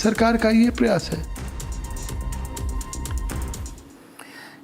सरकार का ये प्रयास है।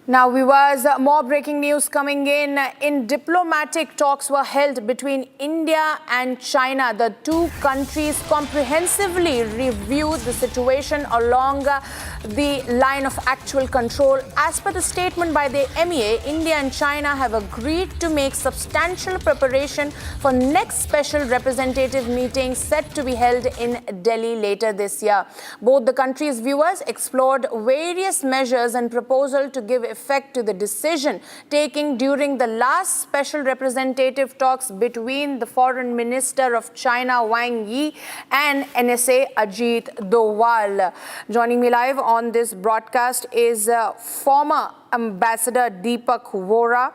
Now, viewers, more breaking news coming in. Diplomatic talks were held between India and China. The two countries comprehensively reviewed the situation along the line of actual control. As per the statement by the MEA, India and China have agreed to make substantial preparation for next special representative meeting set to be held in Delhi later this year. Both the countries' viewers explored various measures and proposals to give effect to the decision taken during the last special representative talks between the Foreign Minister of China, Wang Yi, and NSA, Ajit Doval. Joining me live on this broadcast is former Ambassador Deepak Vohra.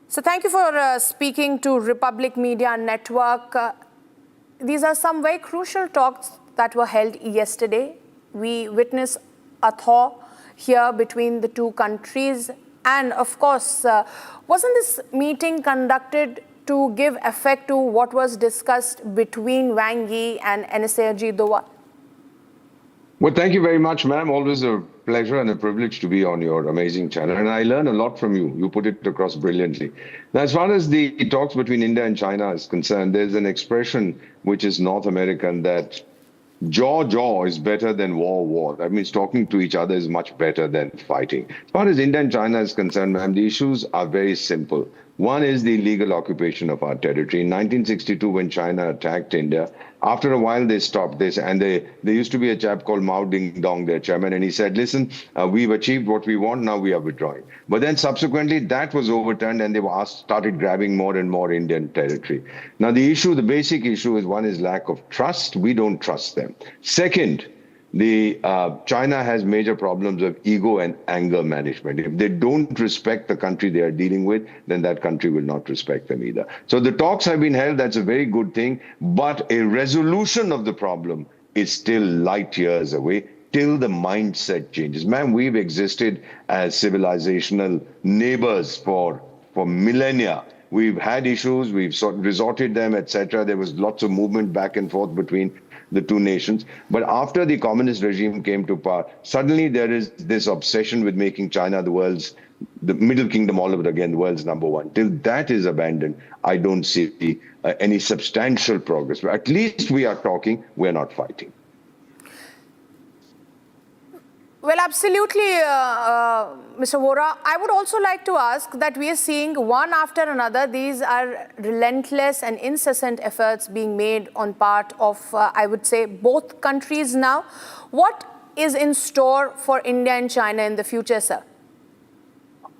So thank you for speaking to Republic Media Network. These are some very crucial talks that were held yesterday. We witnessed a thaw here between the two countries, and of course, wasn't this meeting conducted to give effect to what was discussed between Wang Yi and NSA Ajit Doval? Well, thank you very much, ma'am. Always a pleasure and a privilege to be on your amazing channel. And I learn a lot from you. You put it across brilliantly. Now, as far as the talks between India and China is concerned, there's an expression which is North American that jaw is better than war. That means talking to each other is much better than fighting. As far as India and China is concerned, ma'am, the issues are very simple. One is the illegal occupation of our territory. In 1962, when China attacked India, after a while they stopped this, and there used to be a chap called Mao Ding Dong, their chairman, and he said, listen, we've achieved what we want, now we are withdrawing. But then subsequently that was overturned, and they started grabbing more and more Indian territory. Now the basic issue is, one is lack of trust. We don't trust them. Second, China has major problems of ego and anger management. If they don't respect the country they are dealing with, then that country will not respect them either. So the talks have been held. That's a very good thing. But a resolution of the problem is still light years away till the mindset changes. Ma'am, we've existed as civilizational neighbors for millennia. We've had issues, we've resorted them, etc. There was lots of movement back and forth between the two nations. But after the communist regime came to power, suddenly there is this obsession with making China the middle kingdom all over again, the world's number one. Till that is abandoned, I don't see any substantial progress. But at least we are talking, we're not fighting. Well, absolutely, Mr. Vohra. I would also like to ask that we are seeing one after another, these are relentless and incessant efforts being made on part of, I would say, both countries now. What is in store for India and China in the future, sir?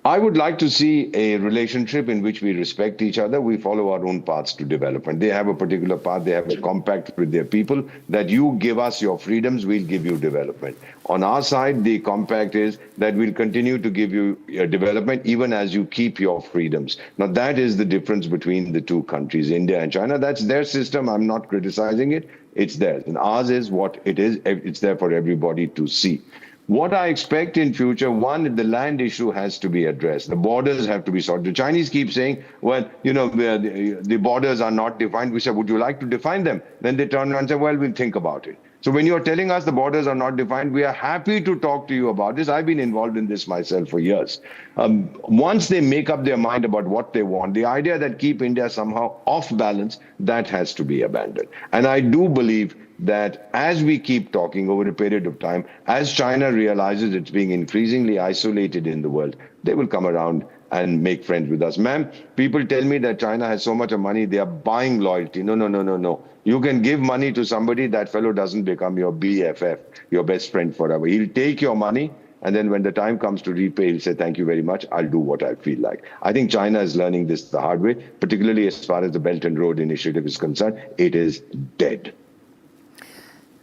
I would like to see a relationship in which we respect each other. We follow our own paths to development. They have a particular path. They have a compact with their people that you give us your freedoms, we'll give you development. On our side, the compact is that we'll continue to give you development even as you keep your freedoms. Now, that is the difference between the two countries, India and China. That's their system. I'm not criticizing it. It's theirs. And ours is what it is. It's there for everybody to see. What I expect in future, one, the land issue has to be addressed. The borders have to be sorted. The Chinese keep saying, well, you know, the borders are not defined. We say, would you like to define them? Then they turn around and say, well, we'll think about it. So when you're telling us the borders are not defined, we are happy to talk to you about this. I've been involved in this myself for years. Once they make up their mind about what they want, the idea that keep India somehow off balance, that has to be abandoned. And I do believe that as we keep talking over a period of time, as China realizes it's being increasingly isolated in the world, they will come around and make friends with us. Ma'am, people tell me that China has so much of money, they are buying loyalty. No. You can give money to somebody, that fellow doesn't become your BFF, your best friend forever. He'll take your money, and then when the time comes to repay, he'll say, thank you very much, I'll do what I feel like. I think China is learning this the hard way, particularly as far as the Belt and Road Initiative is concerned. It is dead.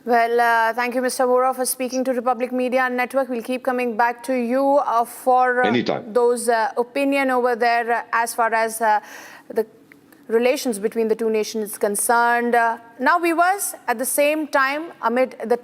Well, thank you, Mr. Vohra, for speaking to Republic Media Network. We'll keep coming back to you for those opinion over there as far as the relations between the two nations is concerned. Now, viewers, at the same time, amid the